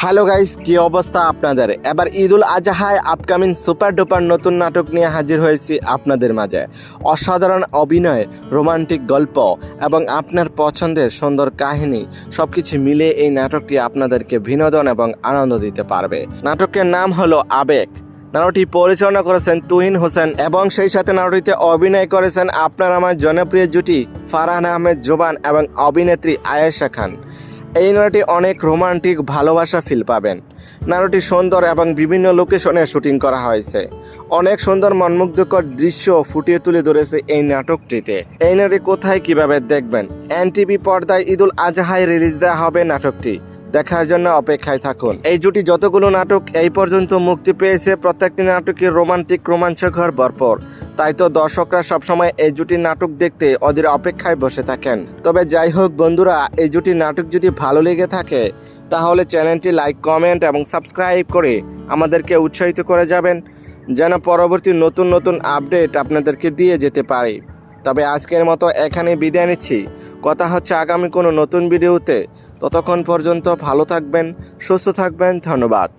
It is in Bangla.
হ্যালো গাইস, কি অবস্থা আপনাদের? এবার ঈদুল আজহায় আপকামিং সুপার ডুপার নতুন নাটক নিয়ে হাজির হয়েছি আপনাদের মাঝে। অসাধারণ অভিনয়, রোমান্টিক গল্প এবং আপনার পছন্দের সুন্দর কাহিনী সবকিছু মিলে এই নাটকটি আপনাদেরকে বিনোদন এবং আনন্দ দিতে পারবে। নাটকের নাম হলো আবেগ। নাটকটি পরিচালনা করেছেন তুহিন হোসেন এবং সেই সাথে নাটকটিতে অভিনয় করেছেন আপনার আমার জনপ্রিয় জুটি ফারহান আহমেদ জোবান এবং অভিনেত্রী আয়েশা খান। এই নাটকটি অনেক রোমান্টিক ভালোবাসা ফিল পাবেন। নাটকটি সুন্দর এবং বিভিন্ন লোকেশনে শুটিং করা হয়েছে। অনেক সুন্দর মনমুগ্ধকর দৃশ্য ফুটিয়ে তুলে ধরেছে এই নাটকটিতে। এই নাটকটি কোথায় কিভাবে দেখবেন? এনটিভি পর্দায় ঈদুল আজহায় রিলিজ দেওয়া হবে নাটকটি। দেখার জন্য অপেক্ষায় থাকুন। এই জুটি যতগুলো নাটক এই পর্যন্ত মুক্তি পেয়েছে প্রত্যেকটি নাটকই রোমান্টিক রোমাঞ্চকর ভরপুর। তাই তো দর্শকরা সবসময় এই জুটির নাটক দেখতে ওদের অপেক্ষায় বসে থাকেন। তবে যাই হোক বন্ধুরা, এই জুটির নাটক যদি ভালো লেগে থাকে তাহলে চ্যানেলটি লাইক, কমেন্ট এবং সাবস্ক্রাইব করে আমাদেরকে উৎসাহিত করে যাবেন, যেন পরবর্তী নতুন নতুন আপডেট আপনাদেরকে দিয়ে যেতে পারি। তবে আজকের মতো এখানে বিদায় নিচ্ছি। কথা হচ্ছে আগামী কোনো নতুন ভিডিওতে। ততক্ষণ পর্যন্ত ভালো থাকবেন, সুস্থ থাকবেন। ধন্যবাদ।